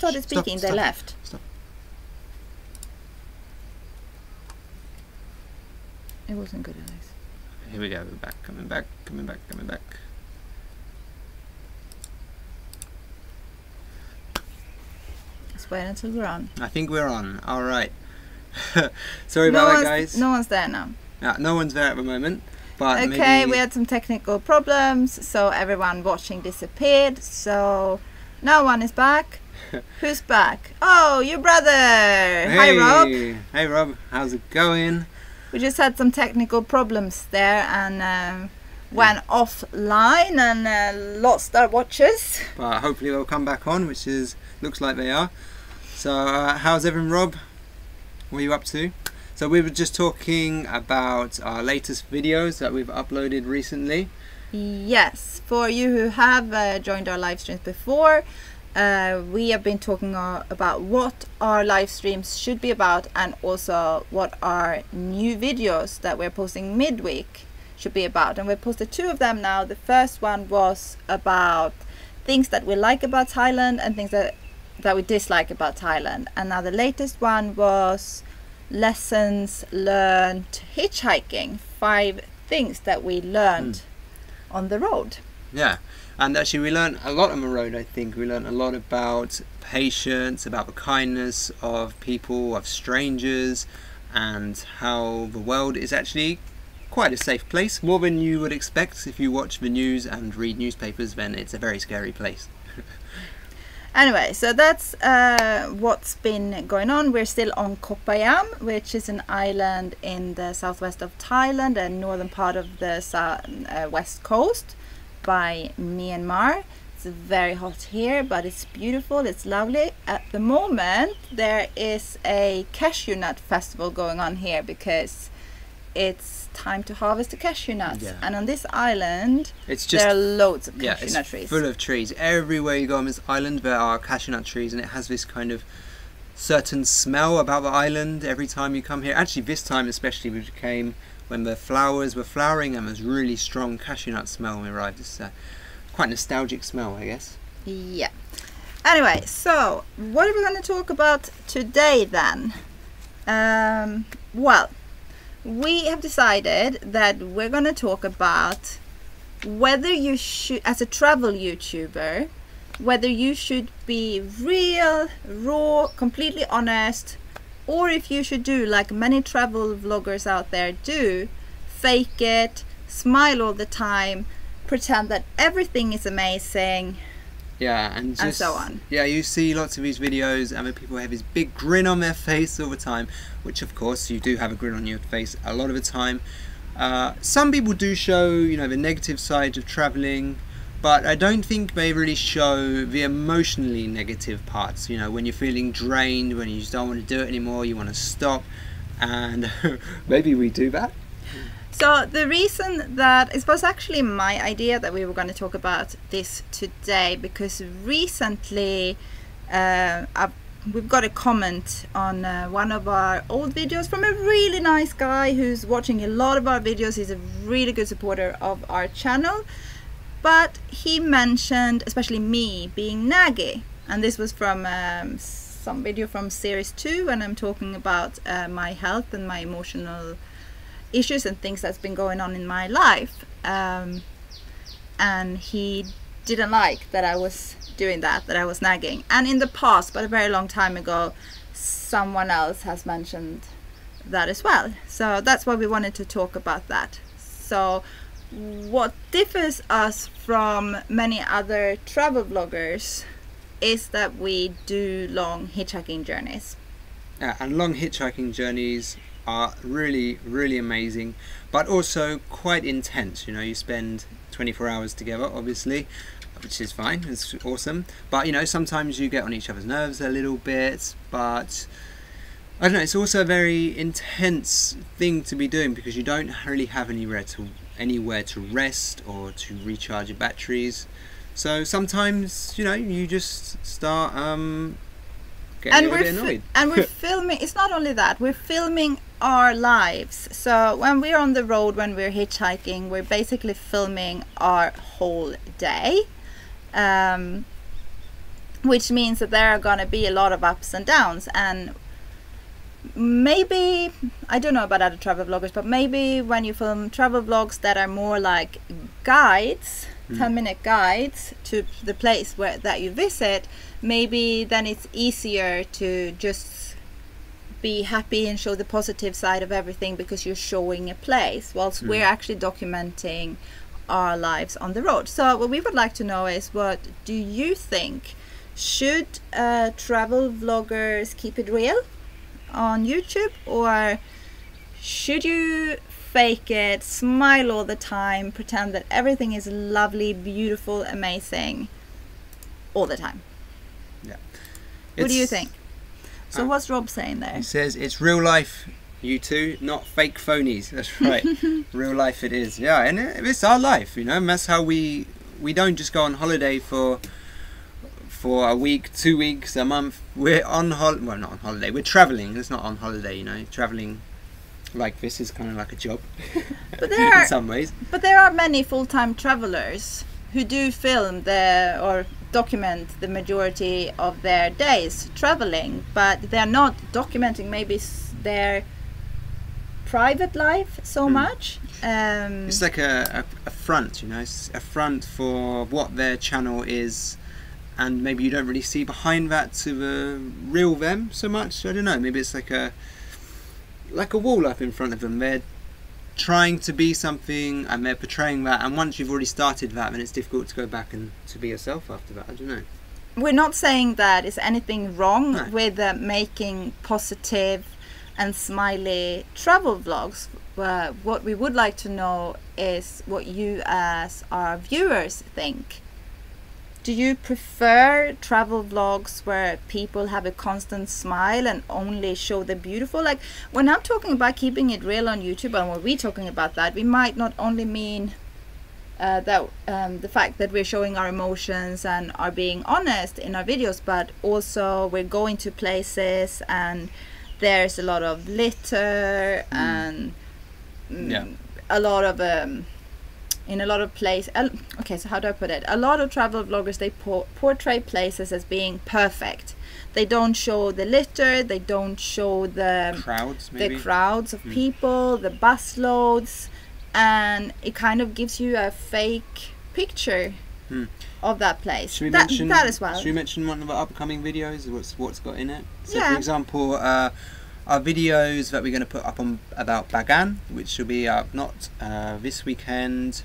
started speaking, they left. Stop. It wasn't good, Alex. Here we go. We're back. Coming back. Coming back. Coming back. Let's wait until we're on. I think we're on. All right. Sorry about that, guys. No one's there now. No one's there at the moment. But okay, maybe... we had some technical problems, so everyone watching disappeared. So no one is back. Who's back? Oh, your brother. Hey. Hi, Rob. Hey, Rob. How's it going? We just had some technical problems there and went offline and lost our watches. But hopefully they'll come back on, which is looks like they are. So how's everyone, Rob? What are you up to? So we were just talking about our latest videos that we've uploaded recently. Yes, for you who have joined our live streams before, we have been talking about what our live streams should be about, and also what our new videos that we're posting midweek should be about. And we posted 2 of them now. The first one was about things that we like about Thailand and things that we dislike about Thailand. And now the latest one was lessons learned hitchhiking. 5 things that we learned on the road. Yeah, and actually we learned a lot on the road. I think we learned a lot about patience, about the kindness of people, of strangers, and how the world is actually quite a safe place, more than you would expect. If you watch the news and read newspapers, then it's a very scary place. Anyway, so that's what's been going on. We're still on Koh Phangan, which is an island in the southwest of Thailand and northern part of the west coast by Myanmar. It's very hot here, but it's beautiful, it's lovely. At the moment, there is a cashew nut festival going on here because it's time to harvest the cashew nuts. Yeah. And on this island, It's just, there are loads of cashew nut it's trees. full of trees. Everywhere you go on this island there are cashew nut trees, and it has this kind of certain smell about the island every time you come here. Actually this time especially we came when the flowers were flowering and there's really strong cashew nut smell when we arrived. It's quite nostalgic smell, I guess. Yeah. Anyway, so what are we going to talk about today then? Well, we have decided that we're going to talk about whether you should, as a travel YouTuber, whether you should be real, raw, completely honest, or if you should do like many travel vloggers out there do, fake it, smile all the time, pretend that everything is amazing. Yeah, and so on. Yeah, you see lots of these videos and the people have this big grin on their face all the time, which of course you do have a grin on your face a lot of the time. Some people do show, you know, the negative side of traveling, but I don't think they really show the emotionally negative parts. You know, when you're feeling drained, when you just don't want to do it anymore, you want to stop, and maybe we do that. So the reason that it was actually my idea that we were going to talk about this today, because recently we've got a comment on one of our old videos from a really nice guy who's watching a lot of our videos. He's a really good supporter of our channel, but he mentioned especially me being naggy, and this was from some video from series 2 when I'm talking about my health and my emotional issues and things that's been going on in my life, and he didn't like that I was doing that I was nagging. And in the past, but a very long time ago, someone else has mentioned that as well. So that's why we wanted to talk about that. So what differs us from many other travel vloggers is that we do long hitchhiking journeys. Yeah, and long hitchhiking journeys are really, really amazing, but also quite intense. You know, you spend 24 hours together, obviously, which is fine, it's awesome, but you know, sometimes you get on each other's nerves a little bit. But I don't know, it's also a very intense thing to be doing because you don't really have anywhere to rest or to recharge your batteries. So sometimes, you know, you just start getting a little bit annoyed. And we're filming, it's not only that, we're filming our lives. So when we're on the road, when we're hitchhiking, we're basically filming our whole day. And which means that there are going to be a lot of ups and downs. And maybe, I don't know about other travel vloggers, but maybe when you film travel vlogs that are more like guides, 10-minute guides to the place where that you visit, maybe then it's easier to just be happy and show the positive side of everything because you're showing a place, whilst we're actually documenting our lives on the road. So what we would like to know is, what do you think? Should travel vloggers keep it real on YouTube, or should you fake it, smile all the time, pretend that everything is lovely, beautiful, amazing all the time? Yeah. What do you think? So what's Rob saying there? He says it's real life, you two, not fake phonies. That's right. Real life it is. Yeah, and it's our life, you know, and that's how we don't just go on holiday for a week, 2 weeks, a month. We're on well, not on holiday, we're traveling. It's not on holiday, you know. Traveling like this is kind of like a job. But there in some ways. But there are many full-time travelers who do film or document the majority of their days traveling, but they're not documenting maybe their private life so much. It's like a front, you know. It's a front for what their channel is, and maybe you don't really see behind that to the real them so much. I don't know, maybe it's like a wall up in front of them. They're trying to be something and they're portraying that, and once you've already started that, then it's difficult to go back and to be yourself after that. I don't know. We're not saying that is anything wrong with making positive and smiley travel vlogs. What we would like to know is what you as our viewers think. Do you prefer travel vlogs where people have a constant smile and only show the beautiful? Like, when I'm talking about keeping it real on YouTube, and when we're talking about that, we might not only mean the fact that we're showing our emotions and are being honest in our videos, but also we're going to places and there's a lot of litter and a lot of in a lot of places. Okay, so how do I put it? A lot of travel vloggers, they portray places as being perfect. They don't show the litter, they don't show the crowds, maybe. The crowds of people, the bus loads, and it kind of gives you a fake picture of that place. Should we mention that as well? Should we mention one of our upcoming videos? What's got in it? So, yeah. For example, our videos that we're going to put up on about Bagan, which will be up not this weekend,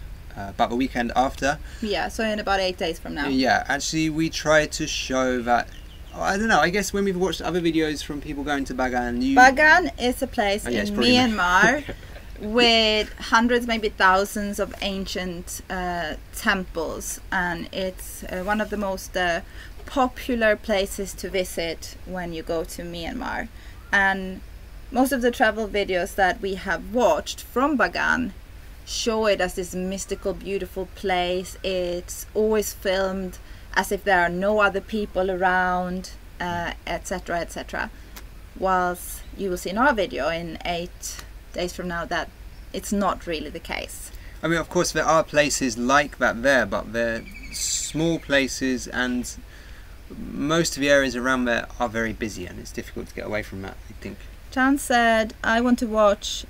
but the weekend after. Yeah, so in about 8 days from now. Yeah, actually we try to show that, I don't know, I guess when we've watched other videos from people going to Bagan, Bagan is a place in Myanmar with hundreds, maybe thousands of ancient temples, and it's one of the most popular places to visit when you go to Myanmar. And most of the travel videos that we have watched from Bagan show it as this mystical, beautiful place. It's always filmed as if there are no other people around, etc., etc. Whilst you will see in our video in 8 days from now that it's not really the case. I mean, of course there are places like that there, but they're small places, and most of the areas around there are very busy, and it's difficult to get away from that, I think. Chan said, I want to watch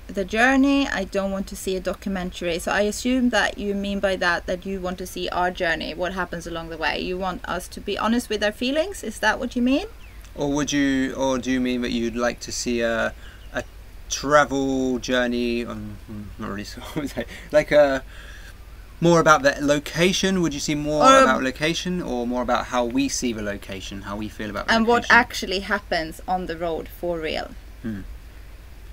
the journey, I don't want to see a documentary. So I assume that you mean by that you want to see our journey, what happens along the way. You want us to be honest with our feelings, is that what you mean? Or do you mean that you'd like to see a travel journey, not really sure, like more about the location? Would you see more about location, or more about how we see the location, how we feel about the and location? What actually happens on the road for real?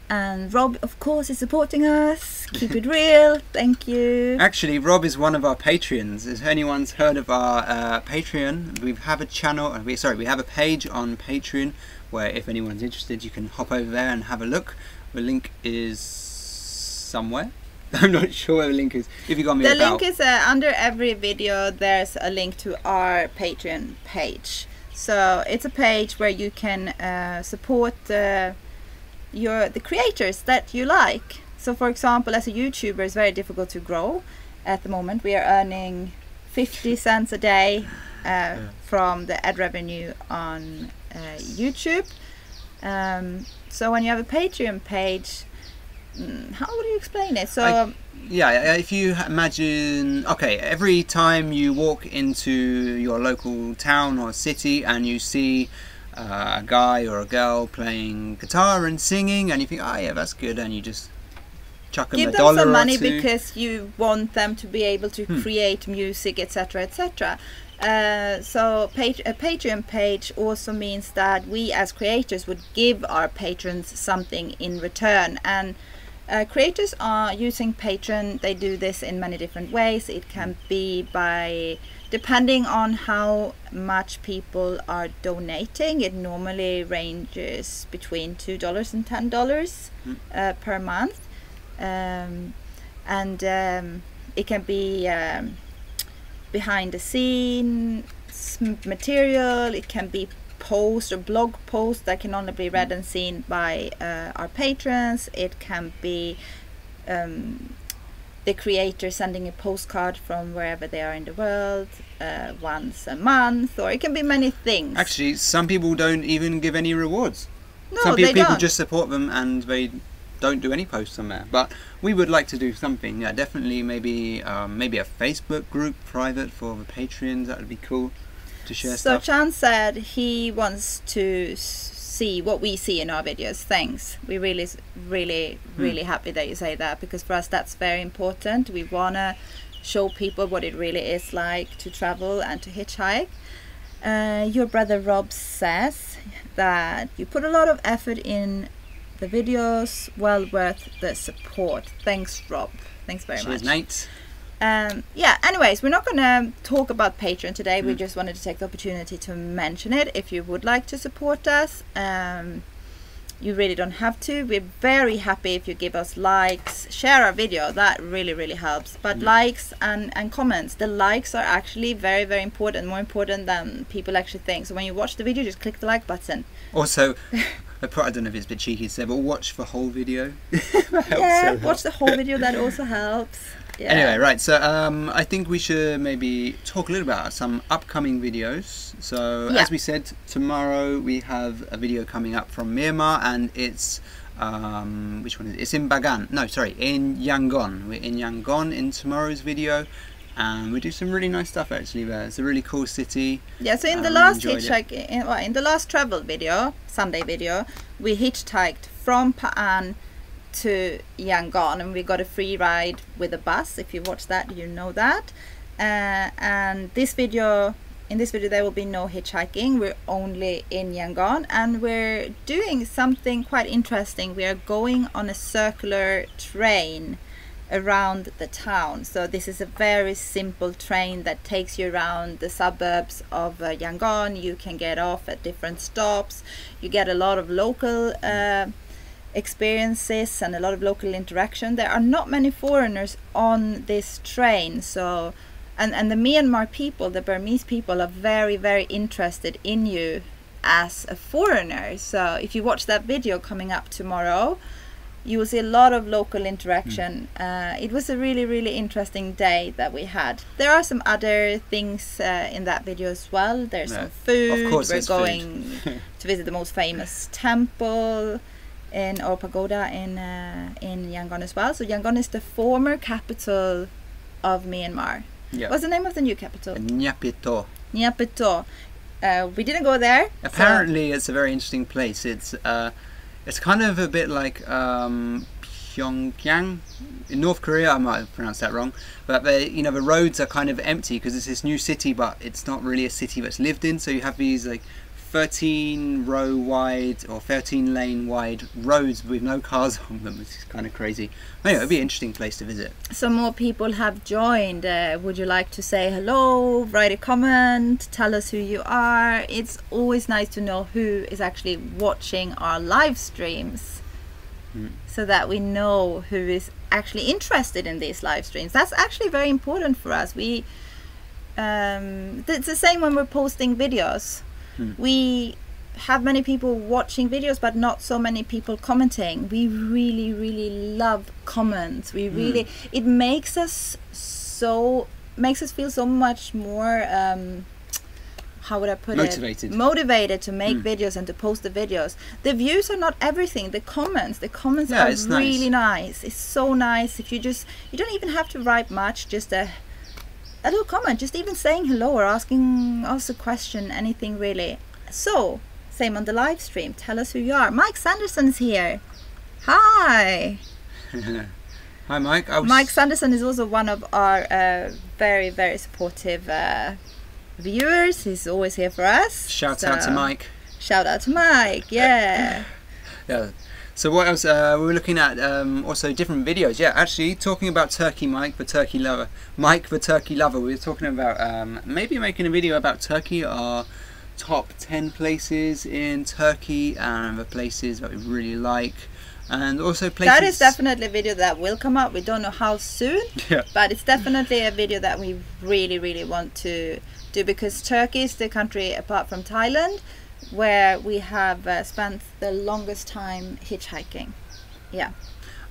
And Rob, of course, is supporting us. Keep it real. Thank you. Actually, Rob is one of our Patreons. If anyone's heard of our Patreon, we have a channel. We have a page on Patreon where, if anyone's interested, you can hop over there and have a look. The link is somewhere. I'm not sure where the link is. If you got me the link is under every video. There's a link to our Patreon page. So it's a page where you can support the creators that you like. So for example, as a YouTuber, it's very difficult to grow at the moment. We are earning 50 cents a day from the ad revenue on YouTube. So when you have a Patreon page, how would you explain it? So if you imagine, okay, every time you walk into your local town or city and you see a guy or a girl playing guitar and singing, and you think, oh yeah, that's good, and you just chuck them give a them dollar some money or two. because you want them to be able to create music, etc., etc. So a Patreon page also means that we as creators would give our patrons something in return, and creators are using Patreon. They do this in many different ways. It can be by, depending on how much people are donating, it normally ranges between $2 and $10 per month. It can be behind the scenes material, it can be posts or blog posts that can only be read and seen by our patrons, it can be the creator sending a postcard from wherever they are in the world once a month, or it can be many things. Actually, some people don't even give any rewards. No, some they people don't. just support them and they don't do any posts on there. But we would like to do something. Yeah, definitely. Maybe a Facebook group private for the Patreons. That would be cool to share So stuff. Chan said he wants to see what we see in our videos. Thanks. We're really happy that you say that, because for us that's very important. We wanna show people what it really is like to travel and to hitchhike. Your brother Rob says that you put a lot of effort in the videos, well worth the support. Thanks, Rob. Thanks very much. Cheers, mate. Yeah, anyways, we're not going to talk about Patreon today. We just wanted to take the opportunity to mention it. If you would like to support us, you really don't have to. We're very happy if you give us likes, share our video. That really helps. But likes and comments, the likes are actually very important, more important than people actually think. So when you watch the video, just click the like button. Also, I don't know if it's a bit cheeky to say, but watch the whole video. Yeah, watch the whole video. That also helps. Yeah. Anyway, right, so I think we should maybe talk a little about some upcoming videos. So as we said, tomorrow we have a video coming up from Myanmar, and it's which one is it? It's in Bagan. No, sorry, in Yangon. We're in Yangon in tomorrow's video, and we do some really nice stuff actually there. It's a really cool city. Yeah, so in the last in the last travel video, Sunday video, we hitchhiked from Pa'an to Yangon, and we got a free ride with a bus. If you watch that, you know that. And in this video there will be no hitchhiking. We're only in Yangon, and we're doing something quite interesting. We are going on a circular train around the town. So this is a very simple train that takes you around the suburbs of Yangon. You can get off at different stops. You get a lot of local experiences and a lot of local interaction. There are not many foreigners on this train, so and the Myanmar people, the Burmese people, are very interested in you as a foreigner. So if you watch that video coming up tomorrow, you will see a lot of local interaction. It was a really interesting day that we had. There are some other things in that video as well. There's some food. Of course, we're going to visit the most famous temple or pagoda in Yangon as well. So Yangon is the former capital of Myanmar. Yeah. What's the name of the new capital? Naypyidaw. Naypyidaw. We didn't go there. Apparently, it's a very interesting place. It's kind of a bit like Pyongyang in North Korea. I might have pronounced that wrong, but the roads are kind of empty because it's this new city, but it's not really a city that's lived in. So you have these like 13 row wide or 13 lane wide roads with no cars on them, which is kind of crazy. Anyway, it'd be an interesting place to visit. So more people have joined. Would you like to say hello, write a comment, tell us who you are? It's always nice to know who is actually watching our live streams, so that we know who is actually interested in these live streams. That's actually very important for us. It's the same when we're posting videos. We have many people watching videos, but not so many people commenting. We really love comments. We really makes us feel so much more how would I put Motivated. it? Motivated to make videos and to post the videos. The views are not everything. The comments Yeah, are it's really nice. It's so nice. If you don't even have to write much, just a little comment, just even saying hello or asking us a question, anything really. So, same on the live stream. Tell us who you are. Mike Sanderson's here. Hi. Hi, Mike. Mike Sanderson is also one of our very, very supportive viewers. He's always here for us. Shout out to Mike. Shout out to Mike, yeah. Yeah. So what else? We were looking at also different videos. Yeah, actually talking about Turkey, Mike the Turkey Lover. Mike the Turkey Lover. We were talking about maybe making a video about Turkey, our top 10 places in Turkey and the places that we really like. And also places... That is definitely a video that will come up. We don't know how soon, but it's definitely a video that we really, really want to do, because Turkey is the country, apart from Thailand, where we have spent the longest time hitchhiking. Yeah.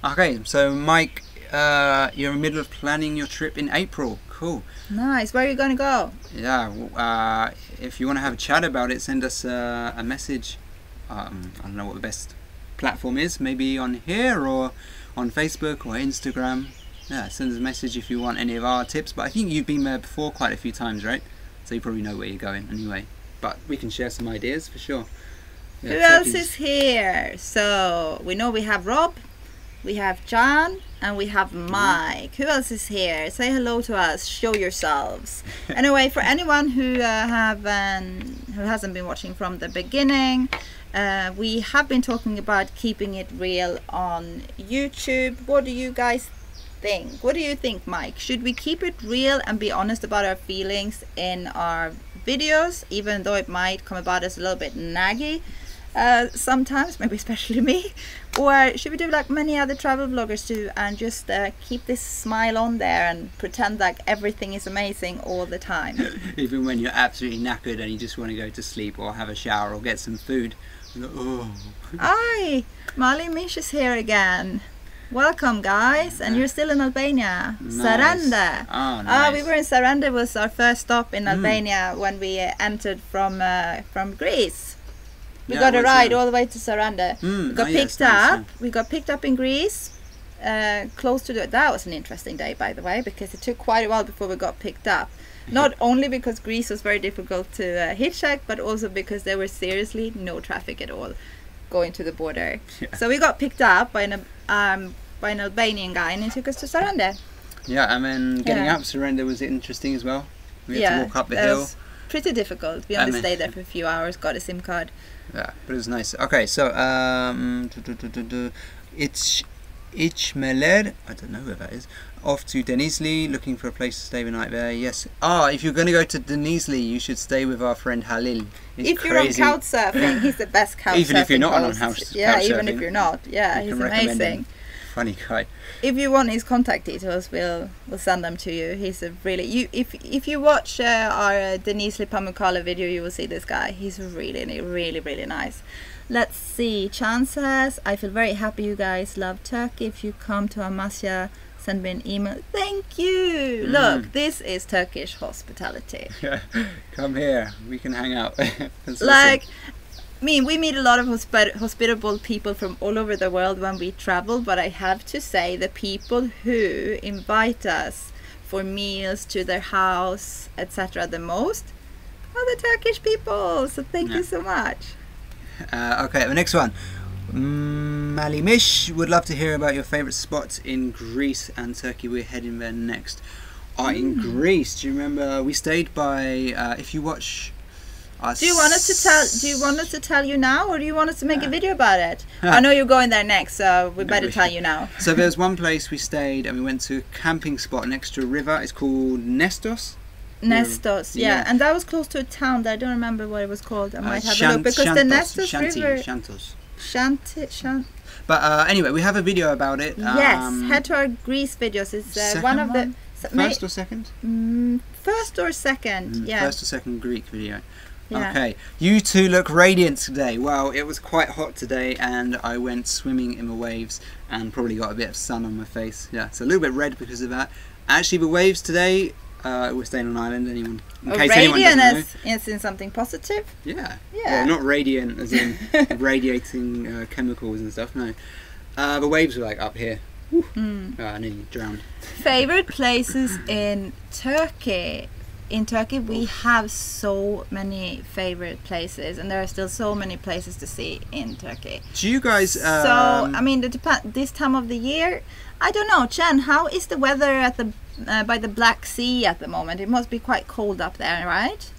Okay, so Mike, you're in the middle of planning your trip in April. Cool. Nice. Where are you going to go? Yeah, if you want to have a chat about it, send us a message. I don't know what the best platform is, maybe on here or on Facebook or Instagram. Yeah, send us a message if you want any of our tips, but I think you've been there before quite a few times, right? So you probably know where you're going anyway, but we can share some ideas for sure. Yeah, who else is here? So we know we have Rob, we have John, and we have Mike. Who else is here? Say hello to us, show yourselves. Anyway, for anyone who hasn't been watching from the beginning, we have been talking about keeping it real on YouTube. What do you guys think? What do you think, Mike? Should we keep it real and be honest about our feelings in our videos, even though it might come about as a little bit naggy sometimes, maybe especially me? Or should we do like many other travel vloggers do and just keep this smile on there and pretend like everything is amazing all the time? Even when you're absolutely knackered and you just want to go to sleep or have a shower or get some food. Oh. Hi, Mali Mish is here again. Welcome, guys, and you're still in Albania. Nice. Saranda. Oh, nice. We were in Saranda. Was our first stop in Albania when we entered from Greece. We got a ride all the way to Saranda. We got picked up. Nice. We got picked up in Greece, close to that was an interesting day, by the way, because it took quite a while before we got picked up. Not only because Greece was very difficult to hitchhike, but also because there was seriously no traffic at all going to the border. Yeah. So we got picked up by an Albanian guy, and he took us to Saranda. Yeah, and then getting up Saranda was interesting as well. We had to walk up the hill. Was pretty difficult. We only stayed there for a few hours, got a SIM card. Yeah, but it was nice. Okay, so it's Ichmeler, I don't know where that is, off to Denizli, looking for a place to stay the night there. Yes. If you're going to go to Denizli, you should stay with our friend Halil. If you're on couch surfing, he's the best couch surfing Even if you're not host. on couch yeah, surfing. Even if you're not. Yeah, he's amazing. Funny guy. If you want his contact details, we'll send them to you. He's a really... If you watch our Denizli Pamukkale video, you will see this guy. He's really, really, really nice. Let's see. Chan says, I feel very happy you guys love Turkey. If you come to Amasya, send me an email. Thank you. Look, this is Turkish hospitality. Yeah, come here. We can hang out. Like, we meet a lot of hospitable people from all over the world when we travel, but I have to say the people who invite us for meals to their house, etc., the most are the Turkish people. So thank you so much. Okay, the next one. Malimish would love to hear about your favourite spots in Greece and Turkey. We're heading there next. In Greece, do you remember we stayed by? If you watch, do you want us to tell you now, or do you want us to make a video about it? I know you're going there next, so we better tell you now. So there's one place we stayed, and we went to a camping spot next to a river. It's called Nestos. Nestos, yeah, and that was close to a town that I don't remember what it was called. I might have a look, because the Nestos River. But anyway, we have a video about it. Yes, head to our Greece videos. It's one of the first or second. First or second, yeah. First or second Greek video. Yeah. Okay, you two look radiant today. Well, it was quite hot today, and I went swimming in the waves and probably got a bit of sun on my face. Yeah, it's a little bit red because of that. Actually, the waves today, We're staying on island. Anyone? In Oh, case anyone doesn't know. radiant is in something positive. Yeah. Yeah. Well, not radiant as in radiating chemicals and stuff. No. The waves were like up here. I nearly drowned. Favorite places in Turkey. In Turkey, we have so many favorite places, and there are still so many places to see in Turkey. Do you guys? So, I mean, this time of the year, I don't know. Chen, how is the weather at the by the Black Sea at the moment? It must be quite cold up there, right?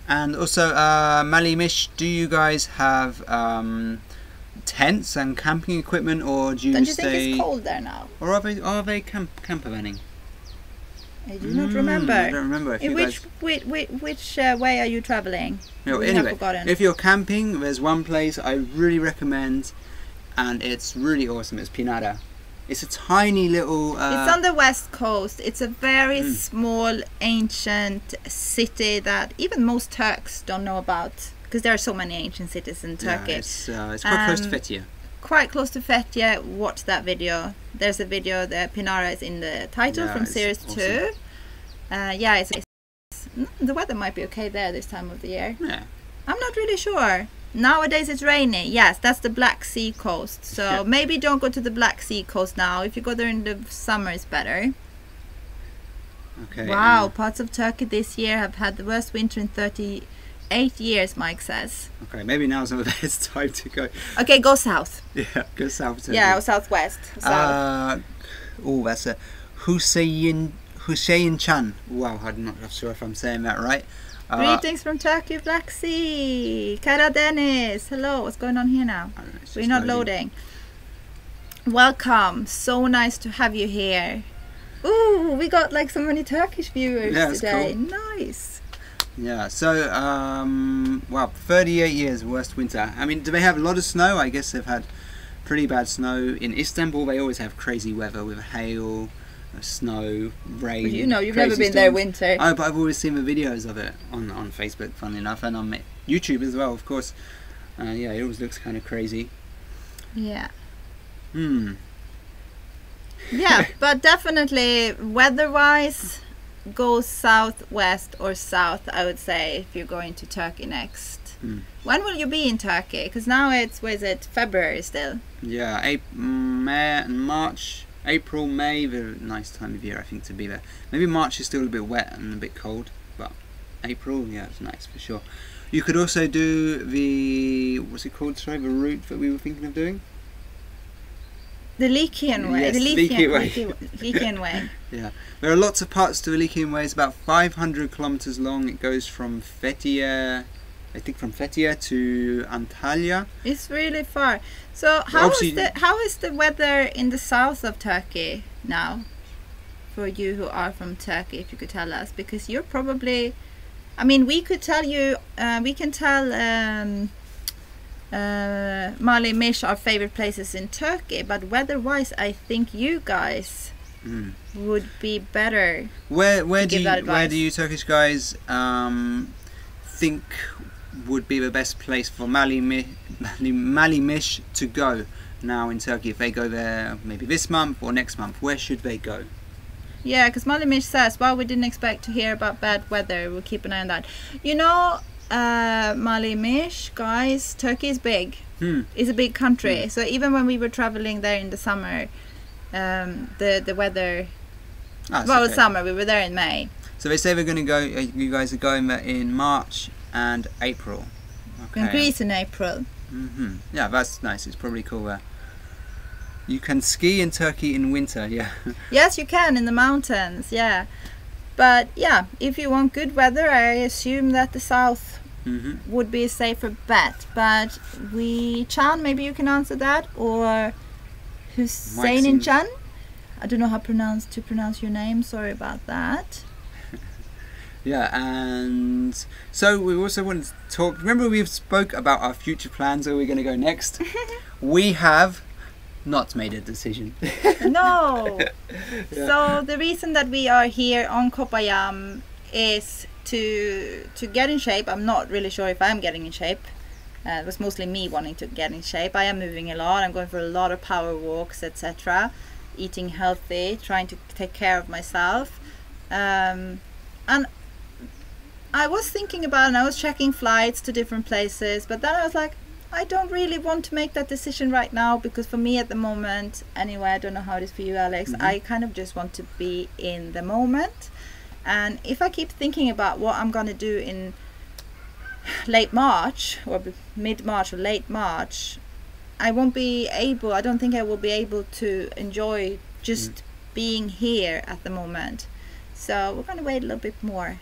And also, Malimish, do you guys have tents and camping equipment, or do you Don't you stay? think it's cold there now? Or are they camper vanning? I do not remember. I don't remember. If In you which guys... way are you traveling? No, We have anyway, forgotten. if you're camping, there's one place I really recommend, and it's really awesome. It's Pinada. It's a tiny little. It's on the west coast. It's a very small, ancient city that even most Turks don't know about, because there are so many ancient cities in Turkey. Yeah, it's quite close to Fethiye. Quite close to Fethiye. Watch that video. There's a video that Pinara is in the title from it's series awesome. 2. The weather might be okay there this time of the year. Yeah. I'm not really sure. Nowadays it's rainy. Yes, that's the Black Sea coast. So Yeah. maybe don't go to the Black Sea coast now. If you go there in the summer, it's better. Okay. Wow, parts of Turkey this year have had the worst winter in 38 years, Mike says. Okay, maybe now's not the best time to go. Okay, go south. Yeah, go south. Yeah, or southwest. South. That's a Hussein Chan. Wow, I'm not sure if I'm saying that right. Greetings from Turkey, Black Sea. Kara Dennis. Hello, what's going on here now? I don't know, it's We're just not loading. Welcome. So nice to have you here. Ooh, we got like so many Turkish viewers Yeah, that's today. cool. Nice. Yeah, so, wow, 38 years worst winter. I mean, do they have a lot of snow? I guess they've had pretty bad snow. In Istanbul, they always have crazy weather with hail, snow, rain. But you know, you've crazy never been there storms. winter. Oh, but I've always seen the videos of it on Facebook, funnily enough, and on YouTube as well, of course. Yeah, it always looks kind of crazy. Yeah. Yeah, but definitely weather-wise, go southwest or south, I would say, if you're going to Turkey next. When will you be in Turkey? Because now it's, what is it, February still? Yeah, March, April, May, the nice time of year, I think, to be there. Maybe March is still a bit wet and a bit cold, but April, yeah, it's nice for sure. You could also do the, what's it called, sorry, the route that we were thinking of doing? The Lycian way. Yes, The Lycian way. Lycian way. Yeah, there are lots of parts to the Lycian way. It's about 500 kilometers long. It goes from Fethiye, I think from Fethiye to Antalya. It's really far. So how is the weather in the south of Turkey now? For you who are from Turkey, if you could tell us, because you're probably, I mean, we could tell you, we can tell Mali, Mish, our favorite places in Turkey, but weather-wise, I think you guys would be better. Where do you Turkish guys think would be the best place for Mali Mish to go now in Turkey? If they go there maybe this month or next month, where should they go? Yeah, because Mali Mish says, well, we didn't expect to hear about bad weather. We'll keep an eye on that. You know, Mali Mish, guys, Turkey is big. It's a big country. So even when we were traveling there in the summer, the weather, Okay. summer, we were there in May. So they say they're going to go, you guys are going there in March and April. Okay. In Greece in April. Yeah, that's nice. It's probably cool there. You can ski in Turkey in winter, yeah. Yes, you can, in the mountains, yeah. But yeah, if you want good weather, I assume that the south would be a safer bet. But Chan, maybe you can answer that, or Hussein Chan? I don't know how to pronounce your name, sorry about that. Yeah, and so we also wanted to talk, remember we spoke about our future plans, where we're going to go next? We have not made a decision. No! Yeah. So the reason that we are here on Kopayam is to get in shape. I'm not really sure if I'm getting in shape. It was mostly me wanting to get in shape. I am moving a lot. I'm going for a lot of power walks, etc. Eating healthy, trying to take care of myself. And I was thinking about it, and I was checking flights to different places, but then I was like, I don't really want to make that decision right now, because for me at the moment, anyway, I don't know how it is for you, Alex, I kind of just want to be in the moment. And if I keep thinking about what I'm going to do in late March or mid-March or late March, I don't think I will be able to enjoy just being here at the moment. So we're going to wait a little bit more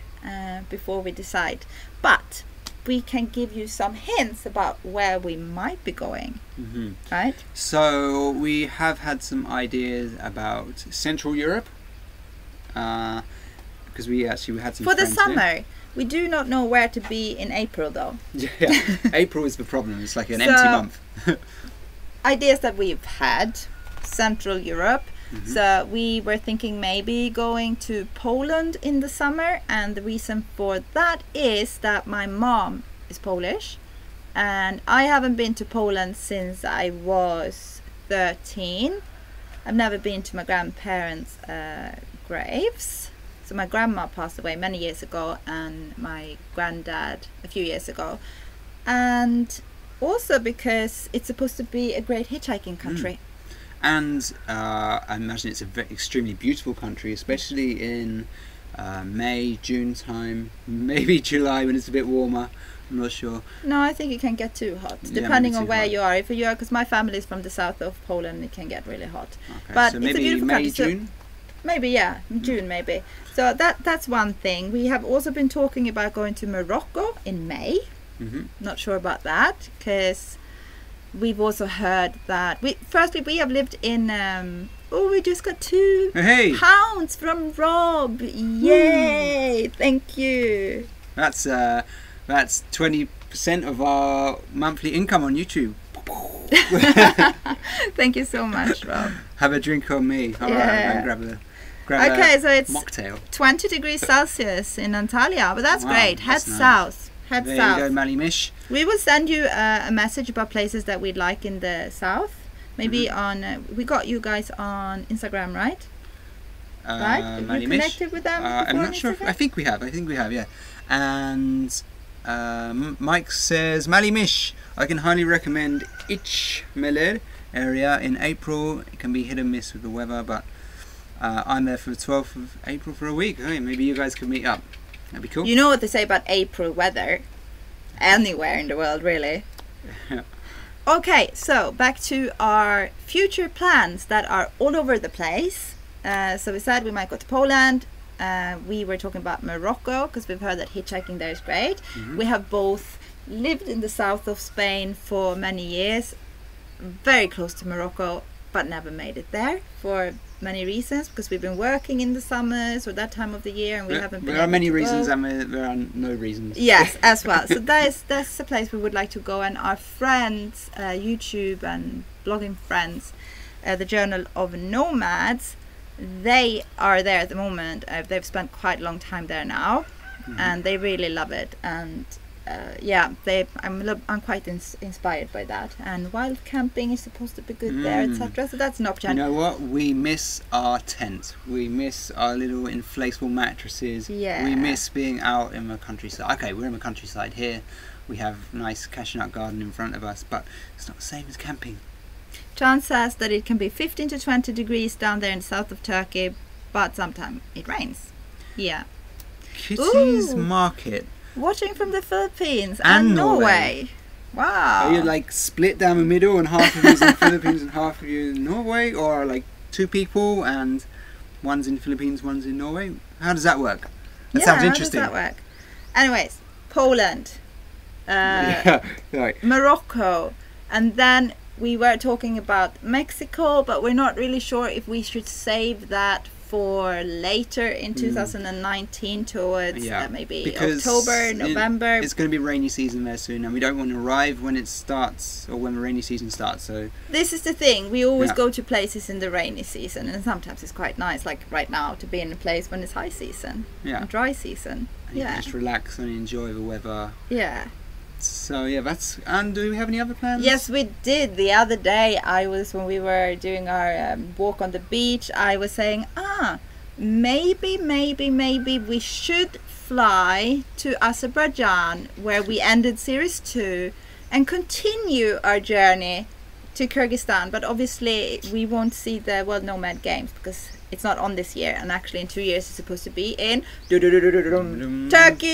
before we decide. But we can give you some hints about where we might be going, right? So we have had some ideas about Central Europe, because we had some for the friends summer. there. We do not know where to be in April, though. Yeah, April is the problem. It's like an empty month. Ideas that we've had, Central Europe. So we were thinking maybe going to Poland in the summer, and the reason for that is that my mom is Polish, and I haven't been to Poland since I was 13. I've never been to my grandparents' graves. So my grandma passed away many years ago, and my granddad a few years ago. And also because it's supposed to be a great hitchhiking country. And I imagine it's extremely beautiful country, especially in May, June time, maybe July when it's a bit warmer. I'm not sure. No, I think it can get too hot, depending on where you are. If you are, because my family is from the south of Poland, it can get really hot. Okay, but so it's maybe a beautiful May, country. June? Maybe, yeah, June maybe. So that's one thing. We have also been talking about going to Morocco in May. Not sure about that, because we've also heard that we have lived in we just got £2 from Rob. Yay! Thank you. That's 20% of our monthly income on YouTube. Thank you so much, Rob. Have a drink on me. All right, grab a so it's mocktail. 20 degrees Celsius in Antalya, but that's great. Head nice. South. Head there south. You go, Malimish. We will send you a message about places that we'd like in the south. Maybe on we got you guys on Instagram, right? Right? Have you connected with them? I'm not sure. I think we have. Yeah. And Mike says, Malimish, I can highly recommend İçmeler area in April. It can be hit and miss with the weather, but I'm there for the 12th of April for a week. Hey, maybe you guys can meet up. That'd be cool. You know what they say about April weather? Anywhere in the world, really. Yeah. Okay, so back to our future plans that are all over the place. So we said we might go to Poland. We were talking about Morocco because we've heard that hitchhiking there is great. We have both lived in the south of Spain for many years, very close to Morocco, but never made it there for many reasons, because we've been working in the summers or that time of the year, and we haven't been. There are many reasons, and there are no reasons. Yes, as well. So that's a place we would like to go, and our friends, YouTube and blogging friends, the Journal of Nomads, they are there at the moment. They've spent quite a long time there now, and they really love it. And I'm quite inspired by that. And wild camping is supposed to be good there, etc. So that's an option. You know what? We miss our tent. We miss our little inflatable mattresses. Yeah. We miss being out in the countryside. Okay, we're in the countryside here. We have a nice cashew nut garden in front of us, but it's not the same as camping. John says that it can be 15 to 20 degrees down there in the south of Turkey, but sometimes it rains. Yeah. Kitty's Market. Watching from the Philippines and Norway. Wow. Are you like split down the middle and half of you in the Philippines and half of you in Norway? Or like two people and one's in the Philippines, one's in Norway? How does that work? That sounds interesting. How does that work? Anyways, Poland. Right. Morocco. And then we were talking about Mexico, but we're not really sure if we should save that for later in 2019 towards maybe October, November. It's going to be rainy season there soon, and we don't want to arrive when it starts or when the rainy season starts. So this is the thing, we always go to places in the rainy season, and sometimes it's quite nice, like right now, to be in a place when it's high season and dry season. And you can just relax and enjoy the weather. Yeah. So that's. And do we have any other plans? Yes, we did. The other day, when we were doing our walk on the beach, I was saying, maybe we should fly to Azerbaijan, where we ended series 2, and continue our journey to Kyrgyzstan. But obviously we won't see the World Nomad Games because it's not on this year, and actually in 2 years it's supposed to be in Turkey.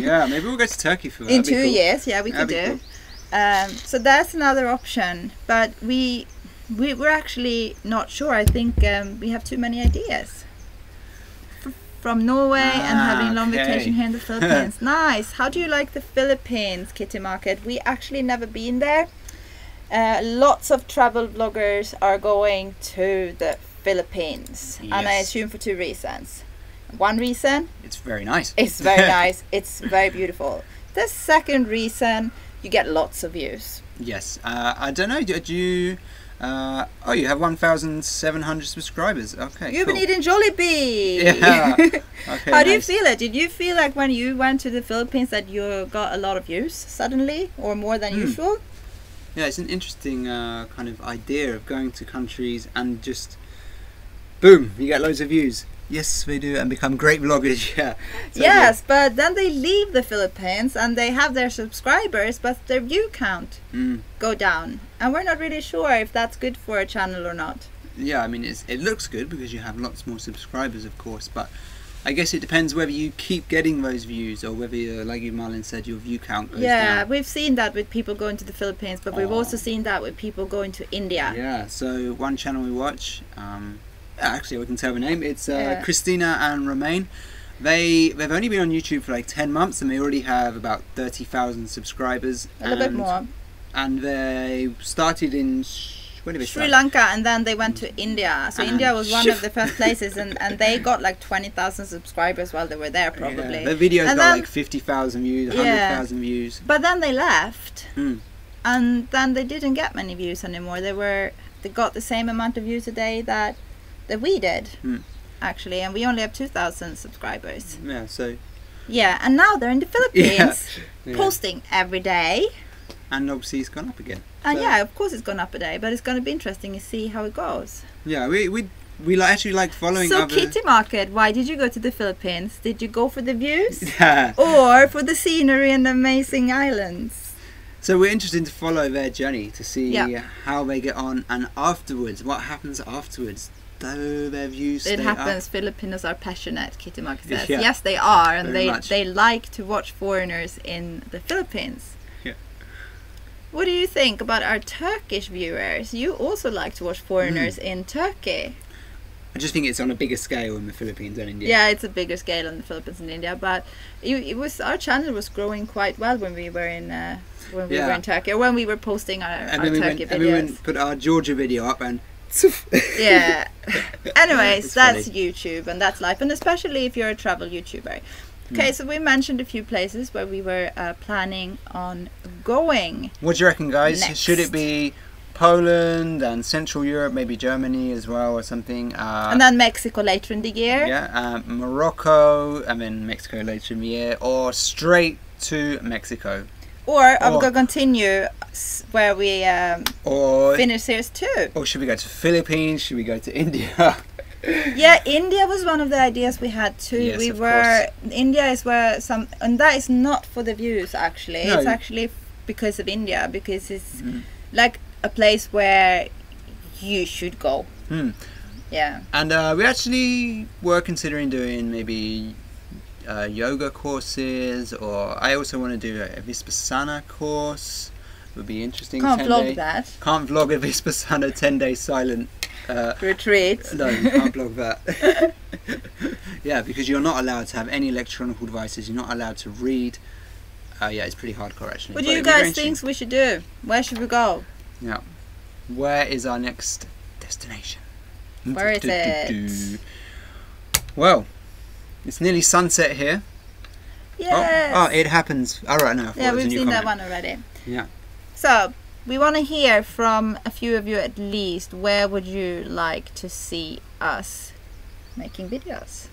Yeah, maybe we'll go to Turkey for that. In 2 years, yeah, we could do. Cool. So that's another option, but we're actually not sure. I think we have too many ideas from Norway and having long vacation here in the Philippines. Nice. How do you like the Philippines, Kitty Market? We actually never been there. Lots of travel vloggers are going to the Philippines, yes. and I assume for 2 reasons. One reason, it's very nice. It's very nice. It's very beautiful. The second reason, you get lots of views. Yes. I don't know. Did you? Oh, you have 1,700 subscribers. Okay. You've cool. been eating Jollibee. Yeah. Okay. How do you feel it? Did you feel like when you went to the Philippines that you got a lot of views suddenly, or more than usual? Yeah, it's an interesting kind of idea of going to countries and just boom, you get loads of views. Yes, we do, and become great vloggers. Yeah. So, yes, but then they leave the Philippines and they have their subscribers, but their view count go down, and we're not really sure if that's good for a channel or not. Yeah, I mean, it looks good because you have lots more subscribers, of course, but I guess it depends whether you keep getting those views or whether, like you, Marlon, said, your view count goes down. Yeah, we've seen that with people going to the Philippines, but we've also seen that with people going to India. Yeah, so one channel we watch, actually we can tell the name, it's Christina and Romain. They've only been on YouTube for like 10 months and they already have about 30,000 subscribers. A little bit more. And they started in Sri Lanka, and then they went to India. So India was one of the first places, and they got like 20,000 subscribers while they were there, probably. Yeah, their videos got like 50,000 views, 100,000 views. But then they left, and then they didn't get many views anymore. They got the same amount of views a day that we did, actually, and we only have 2,000 subscribers. Yeah, so. Yeah, and now they're in the Philippines, posting every day. And obviously it's gone up again. And yeah, of course it's gone up a day, but it's going to be interesting to see how it goes. Yeah, we actually like following So other... Kitty Market, why did you go to the Philippines? Did you go for the views? Or for the scenery and amazing islands? So we're interested to follow their journey to see how they get on, and afterwards, what happens afterwards. Do their views stay happens. up? Filipinos are passionate, Kitty Market says. Yeah. Yes, they are, and Very they like to watch foreigners in the Philippines. Yeah. What do you think about our Turkish viewers? You also like to watch foreigners in Turkey. I just think it's on a bigger scale in the Philippines than India. Yeah, it's a bigger scale in the Philippines and India, but our channel was growing quite well when we were in Turkey, or when we were posting our Turkey videos. And we put our Georgia video up and yeah. Anyways, that's YouTube and that's life, and especially if you're a travel YouTuber. Okay, so we mentioned a few places where we were planning on going. What do you reckon, guys? Next. Should it be Poland and Central Europe, maybe Germany as well or something? And then Mexico later in the year. Yeah, Morocco, and then Mexico later in the year, or straight to Mexico. Or are we going to continue where we finish series 2? Or should we go to Philippines? Should we go to India? Yeah, India was one of the ideas we had too. Yes, of course. India is where and that is not for the views actually. No. It's actually because of India, because it's like a place where you should go. Yeah. And we actually were considering doing maybe yoga courses, or I also want to do a Vipassana course. It would be interesting. Can't vlog that. Can't vlog a Vipassana 10-day silent retreat. No, you can't vlog that. Yeah, because you're not allowed to have any electronic devices. You're not allowed to read. Yeah, it's pretty hardcore actually. What do you guys think we should do? Where should we go? Yeah. Where is our next destination? Where is it? Well, it's nearly sunset here. Yes. Oh, it happens. All right, now. Yeah, we've seen that one already. Yeah. So, we want to hear from a few of you at least. Where would you like to see us making videos?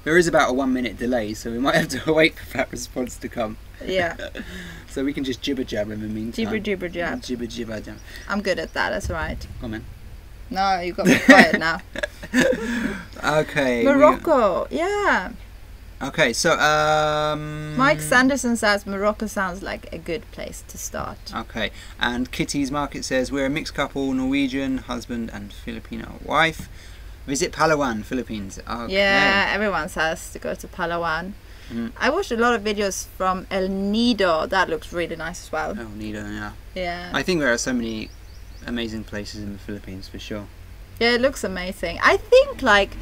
There is about a 1 minute delay, so we might have to wait for that response to come. Yeah. So we can just jibber jabber in the meantime. Jibber jab. Jibber jab. I'm good at that, that's right. Come on. No, you got me quiet now. Okay. Morocco, yeah. Okay, so Mike Sanderson says Morocco sounds like a good place to start. Okay, and Kitty's Market says we're a mixed couple, Norwegian husband and Filipino wife. Visit Palawan, Philippines. Okay. Yeah, everyone says to go to Palawan. I watched a lot of videos from El Nido. That looks really nice as well. El Nido, yeah. Yeah. I think there are so many amazing places in the Philippines for sure. Yeah, it looks amazing. I think like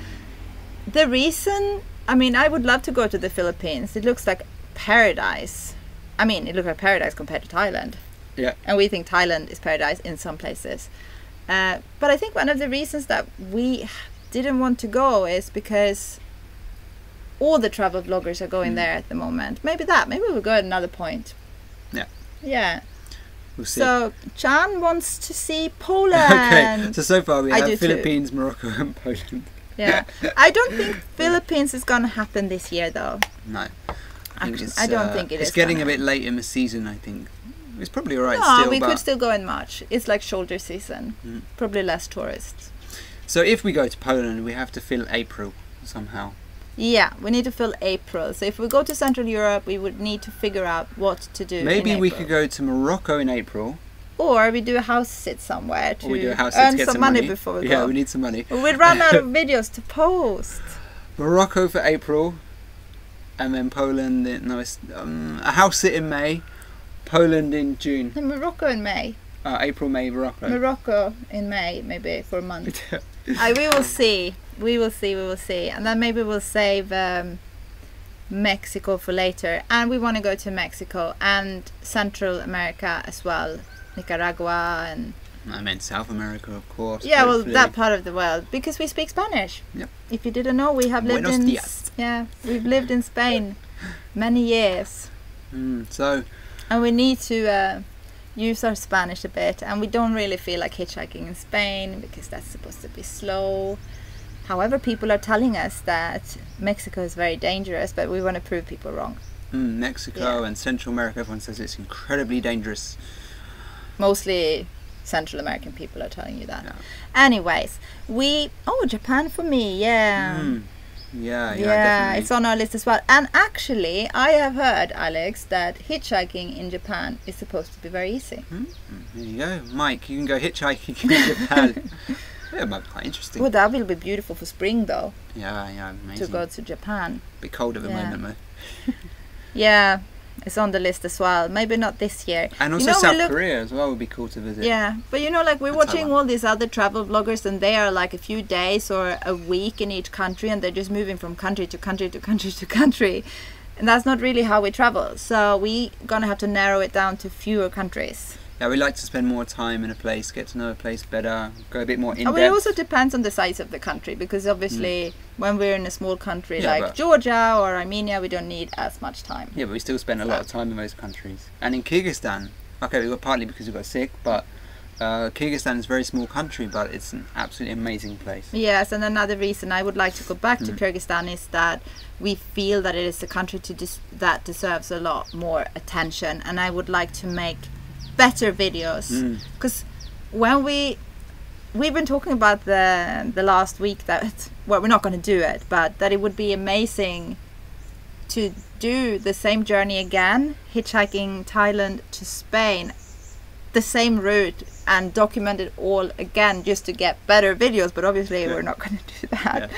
the reason, I mean, I would love to go to the Philippines. It looks like paradise. I mean, it looks like paradise compared to Thailand. Yeah. And we think Thailand is paradise in some places. But I think one of the reasons that we didn't want to go is because all the travel vloggers are going there at the moment. Maybe we'll go at another point. Yeah. Yeah. We'll see. So Chan wants to see Poland. Okay, so far we have do Philippines, Morocco and Poland. Yeah. I don't think Philippines is going to happen this year though. No. Actually, I don't think it is. It's getting gonna. a bit late in the season, I think. It's probably alright No, still, we but could still go in March. It's like shoulder season. Probably less tourists. So if we go to Poland, we have to fill April somehow. Yeah, we need to fill April. So if we go to Central Europe, we would need to figure out what to do. Maybe we could go to Morocco in April. Or we do a house sit somewhere to Or we do a house sit earn to get some money before we go. Yeah, we need some money. We'd run out of videos to post. Morocco for April, and then Poland. A house sit in May, Poland in June. And Morocco in May. April, May, Morocco. Morocco in May, maybe for a month. We will see. We will see. And then maybe we'll save Mexico for later. And we want to go to Mexico and Central America as well. Nicaragua and... I meant South America, of course. Yeah, hopefully. well, that part of the world. Because we speak Spanish. Yep. If you didn't know, we have lived Buenos in... dias. Yeah, we've lived in Spain many years. So... And we need to... use our Spanish a bit, and we don't really feel like hitchhiking in Spain because that's supposed to be slow. However, people are telling us that Mexico is very dangerous, but we want to prove people wrong. Mexico and Central America, everyone says it's incredibly dangerous. Mostly Central American people are telling you that. Yeah. Anyways, Japan for me, yeah. Yeah, definitely. It's on our list as well. And actually, I have heard, Alex, that hitchhiking in Japan is supposed to be very easy. There you go. Mike, you can go hitchhiking in Japan. Yeah, it might be quite interesting. Well, that will be beautiful for spring, though. Yeah, amazing. To go to Japan. A bit cold at the moment, though. Yeah, it's on the list as well. Maybe not this year. And also South Korea as well would be cool to visit. Yeah, but like we're watching all these other travel vloggers, and they are like a few days or a week in each country, and they're just moving from country to country to country to country. And that's not really how we travel. So we're gonna have to narrow it down to fewer countries. Yeah, we like to spend more time in a place, get to know a place better, go a bit more in depth. It also depends on the size of the country, because obviously when we're in a small country like Georgia or Armenia, we don't need as much time. Yeah, but we still spend a lot of time in those countries. And in Kyrgyzstan, okay, we got partly because we got sick, but Kyrgyzstan is a very small country, but it's an absolutely amazing place. Yes, and another reason I would like to go back to Kyrgyzstan is that we feel that it is a country that deserves a lot more attention, and I would like to make better videos, because when we've been talking about the last week that we're not going to do it, but that it would be amazing to do the same journey again, hitchhiking Thailand to Spain, the same route, and document it all again just to get better videos. But obviously we're not going to do that.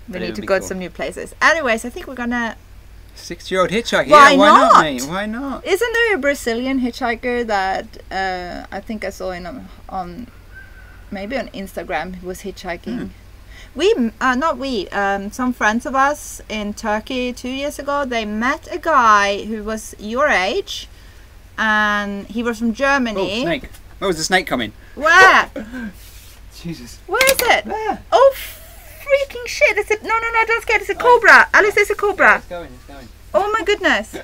We need to go to some new places. Anyways, I think we're gonna 6-year-old hitchhiker. Why not, mate? Why not? Isn't there a Brazilian hitchhiker that I think I saw on maybe on Instagram who was hitchhiking? Some friends of us in Turkey 2 years ago, they met a guy who was your age, and he was from Germany. Oh, snake. Where was the snake coming? Where? Jesus. Where is it? There. Oh, freaking shit. No, don't scare. It's a cobra. Alice, it's a cobra. It's going. Oh my goodness.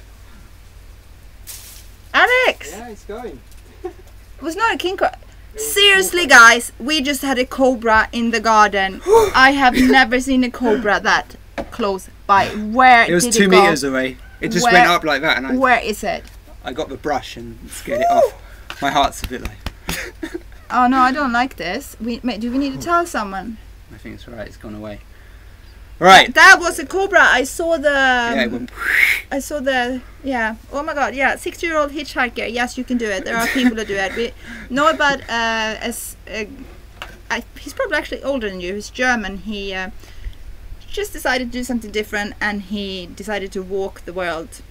Alex. Yeah, it's going. It was not a king cobra. Seriously, guys, we just had a cobra in the garden. I have never seen a cobra that close by. Where did it go? It was 2 meters away. It just went up like that, and where is it? I got the brush and scared it off. My heart's a bit like... Oh no, I don't like this. Do we need to tell someone? I think it's alright. It's gone away. Right. That was a cobra. I saw the. Yeah, it went. I saw the. Yeah. Oh my God. Yeah. 60-year-old hitchhiker. Yes, you can do it. There are people who do it. We know about he's probably actually older than you. He's German. He just decided to do something different, and he decided to walk the world.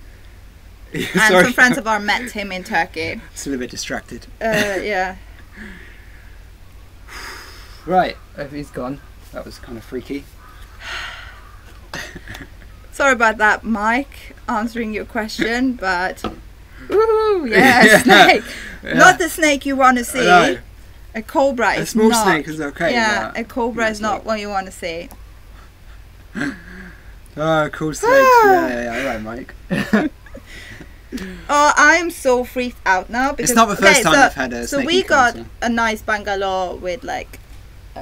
Yeah, and sorry. some friends of ours met him in Turkey. It's a little bit distracted. Yeah. Right. If he's gone, that was kind of freaky. Sorry about that, Mike, answering your question, but woohoo, yeah, snake. Yeah. Not the snake you want to see. No. A cobra is A small not. snake is okay. Yeah, but a cobra is not what you want to see. Oh, cool snakes. Yeah. All right, Mike. Oh, I'm so freaked out now because It's not the first time I've had a so snake we got encounter. a nice bungalow with like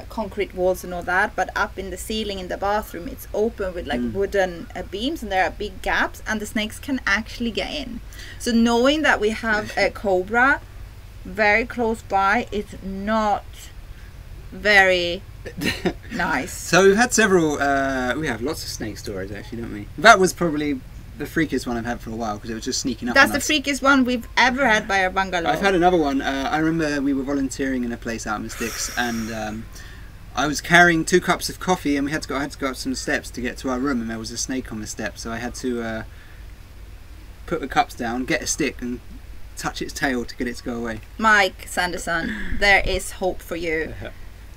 concrete walls and all that, but up in the ceiling in the bathroom it's open with like wooden beams, and there are big gaps, and the snakes can actually get in. So knowing that we have a cobra very close by, it's not very nice. So we've had several. We have lots of snake stories, actually, don't we? That was probably the freakiest one I've had for a while because it was just sneaking up. That's on the us. freakiest one we've ever had by our bungalow. I've had another one. I remember we were volunteering in a place out in the sticks, and I was carrying 2 cups of coffee, and I had to go up some steps to get to our room, and there was a snake on the steps, so I had to put the cups down, get a stick, and touch its tail to get it to go away. Mike Sanderson, there is hope for you.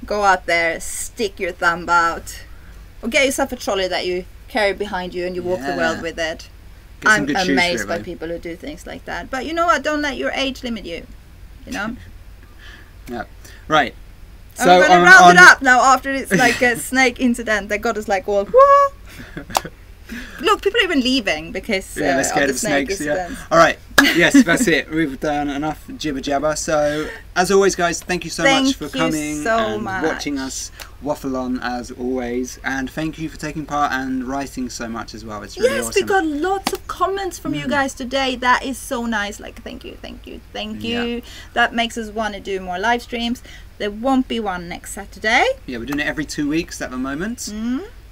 Go out there, stick your thumb out, or get yourself a trolley that you carry behind you and you walk the world with it. Get some I'm good shoes for amazed it, by babe. people who do things like that. But you know what? Don't let your age limit you. You know. Yeah. Right. So we're gonna round it up now after it's like a snake incident that got us like all. Whoa! Look, people are even leaving because they're scared of of the snake snakes. Yeah. incident. All right. Yes, that's it. We've done enough jibber jabber. So, as always, guys, thank you so much for coming and watching us waffle on as always, and thank you for taking part and writing so much as well. It's really Yes, awesome. we got lots of comments from you guys today. That is so nice. Like, thank you. Yeah. That makes us want to do more live streams. There won't be one next Saturday. Yeah, we're doing it every 2 weeks at the moment.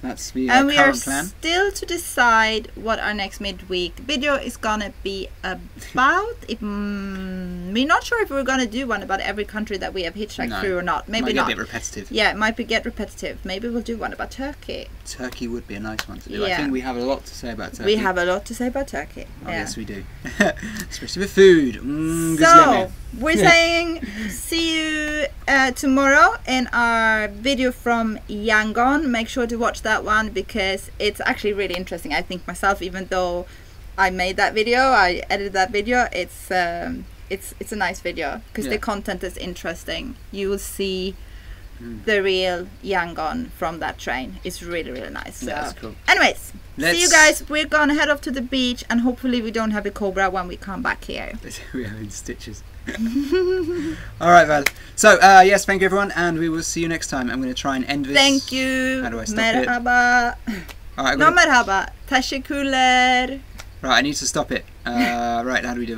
That's the And we are current plan. still to decide what our next midweek video is gonna be about. We're not sure if we're gonna do one about every country that we have hitchhiked through or not. Maybe Might not. get a bit repetitive. Yeah, it might get repetitive. Maybe we'll do one about Turkey. Turkey would be a nice one to do. Yeah. I think we have a lot to say about Turkey. We have a lot to say about Turkey. Oh, yeah. yes, we do. Especially with food. So, we're saying see you tomorrow in our video from Yangon. Make sure to watch that one because it's actually really interesting. I think myself, even though I made that video, I edited that video, it's a nice video because the content is interesting. You will see the real Yangon from that train. It's really, really nice. So. Yeah, that's cool. Anyways, see you guys. We're gonna head off to the beach and hopefully we don't have a cobra when we come back here. We are in stitches. Alright, Val. So, yes, thank you everyone, and we will see you next time. I'm going to try and end this. Thank you. How do I stop Merhaba. Alright, No merhaba. Teşekkürler. Right, I need to stop it. Right, how do we do that?